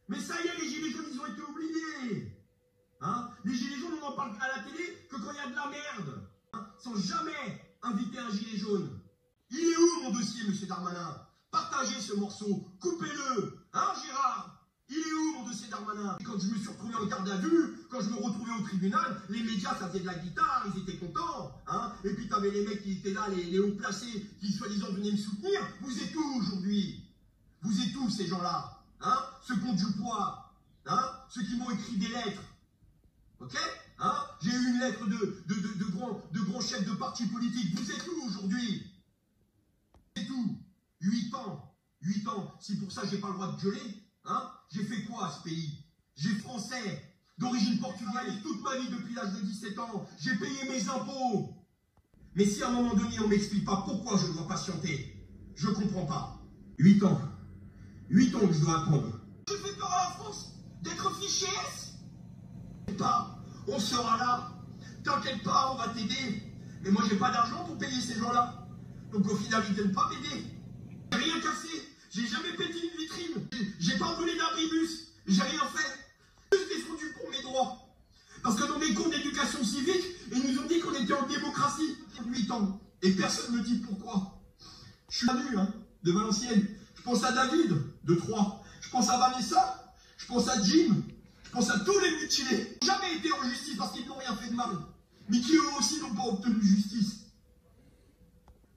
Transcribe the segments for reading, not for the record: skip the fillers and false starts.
Mais ça y est, les gilets jaunes, ils ont été oubliés. Hein, les gilets jaunes, on en parle à la télé que quand il y a de la merde. Hein, sans jamais inviter un gilet jaune. Il est où mon dossier, monsieur Darmanin? Partagez ce morceau, coupez-le. Hein, Gérard? Il est où mon dossier Darmanin? Quand je me suis retrouvé en garde à vue, quand je me retrouvais au tribunal, les médias, ça faisait de la guitare, ils étaient contents. Hein, et puis t'avais les mecs qui étaient là, les hauts placés, qui soi-disant venaient me soutenir. Vous êtes où aujourd'hui? Vous êtes où ces gens-là? Hein, ceux qui ont du poids, hein, ceux qui m'ont écrit des lettres. Ok, hein, j'ai eu une lettre de grands chefs de partis politiques. Vous êtes où aujourd'hui? Vous êtes où? 8 ans. 8 ans. Si pour ça j'ai pas le droit de gueuler, hein, j'ai fait quoi à ce pays? J'ai français, d'origine portugaise, toute ma vie depuis l'âge de 17 ans. J'ai payé mes impôts. Mais si à un moment donné on m'explique pas pourquoi je dois patienter, je comprends pas. 8 ans. 8 ans que je dois attendre. Je fais peur à la France d'être fiché S. Pas, on sera là. T'inquiète pas, on va t'aider. Mais moi j'ai pas d'argent pour payer ces gens-là. Donc au final ils viennent pas m'aider. J'ai rien cassé. J'ai jamais pété une vitrine. J'ai pas volé d'abribus. J'ai rien fait. J'ai défendu pour mes droits. Parce que dans mes cours d'éducation civique, ils nous ont dit qu'on était en démocratie. 8 ans. Et personne ne me dit pourquoi. Je suis venu, hein, de Valenciennes. Je pense à David, de Troyes. Je pense à Vanessa. Je pense à Jim. Je pense à tous les mutilés. Ils n'ont jamais été en justice parce qu'ils n'ont rien fait de mal. Mais qui eux aussi n'ont pas obtenu justice.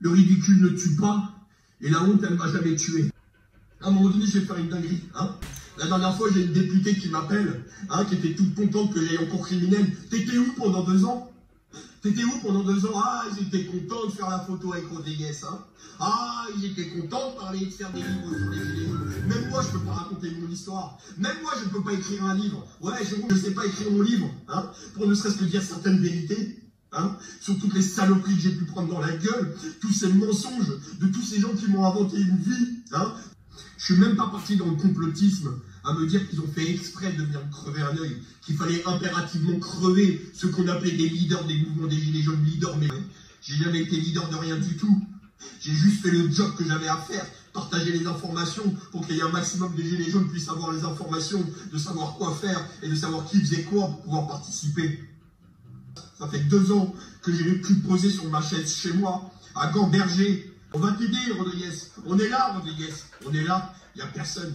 Le ridicule ne tue pas. Et la honte, elle ne va jamais tuer. À un moment donné, je vais faire une dinguerie. Hein. La dernière fois, j'ai une députée qui m'appelle, hein, qui était toute contente que j'aille en cours criminel. T'étais où pendant 2 ans? T'étais où pendant 2 ans? Ah, j'étais content de faire la photo avec Rodriguez. Hein. Ah, j'étais content de parler, de faire des livres sur les gilets jaunes. Même moi, je ne peux pas raconter mon histoire. Même moi, je ne peux pas écrire un livre. Ouais, je ne sais pas écrire mon livre, hein, pour ne serait-ce que dire certaines vérités. Hein, sur toutes les saloperies que j'ai pu prendre dans la gueule, tous ces mensonges de tous ces gens qui m'ont inventé une vie. Hein. Je suis même pas parti dans le complotisme à me dire qu'ils ont fait exprès de venir me crever un œil, qu'il fallait impérativement crever ce qu'on appelait des leaders des mouvements des gilets jaunes, leaders, mais j'ai jamais été leader de rien du tout. J'ai juste fait le job que j'avais à faire, partager les informations pour qu'il y ait un maximum de gilets jaunes puissent avoir les informations, de savoir quoi faire et de savoir qui faisait quoi pour pouvoir participer. Ça fait 2 ans que j'ai pu poser sur ma chaise chez moi, à Gamberger. On va t'aider, Rodriguez. On est là, Rodriguez. On est là. Il n'y a personne.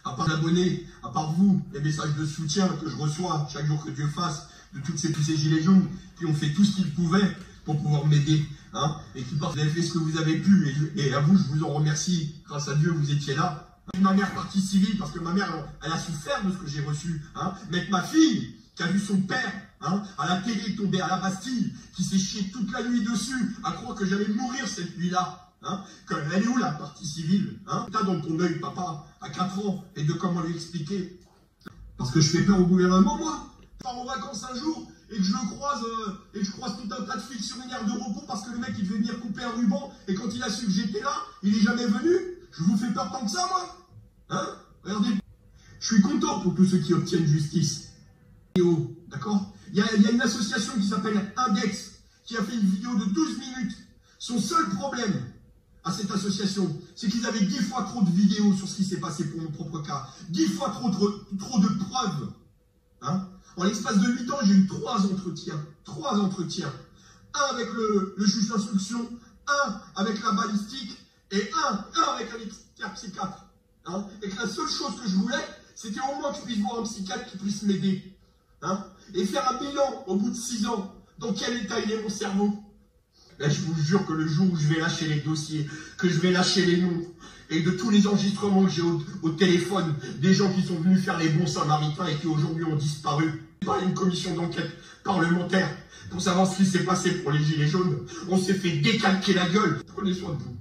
À part l'abonné, à part vous, les messages de soutien que je reçois chaque jour que Dieu fasse de tous ces gilets jaunes qui ont fait tout ce qu'ils pouvaient pour pouvoir m'aider. Hein, et qui vous avez fait ce que vous avez pu. Et à vous, je vous en remercie. Grâce à Dieu, vous étiez là. Ma mère partie civile, parce que ma mère, elle a souffert de ce que j'ai reçu. Hein, mais ma fille, qui a vu son père, hein, à la télé tomber à la Bastille, qui s'est chié toute la nuit dessus, à croire que j'allais mourir cette nuit-là. Hein, elle est où la partie civile, hein? T'as dans ton œil, papa, à 4 ans, et de comment lui expliquer? Parce que je fais peur au gouvernement, moi. Je pars en vacances un jour, et que je le croise, tout un tas de filles sur une aire de repos, parce que le mec, il devait venir couper un ruban, et quand il a su que j'étais là, il est jamais venu. Je vous fais peur tant que ça, moi? Hein? Regardez. Je suis content pour tous ceux qui obtiennent justice. D'accord? Il y a une association qui s'appelle Index, qui a fait une vidéo de 12 minutes. Son seul problème à cette association, c'est qu'ils avaient 10 fois trop de vidéos sur ce qui s'est passé pour mon propre cas. 10 fois trop de preuves. Hein? En l'espace de 8 ans, j'ai eu 3 entretiens. 3 entretiens. Un avec le juge d'instruction, un avec la balistique, et un avec un expert psychiatre. Hein? Et que la seule chose que je voulais, c'était au moins que je puisse voir un psychiatre qui puisse m'aider. Hein? Et faire un bilan au bout de 6 ans. Dans quel état il est mon cerveau? Là, je vous jure que le jour où je vais lâcher les dossiers, que je vais lâcher les noms, et de tous les enregistrements que j'ai au téléphone, des gens qui sont venus faire les bons samaritains et qui aujourd'hui ont disparu, par une commission d'enquête parlementaire pour savoir ce qui s'est passé pour les gilets jaunes, on s'est fait décalquer la gueule. Prenez soin de vous.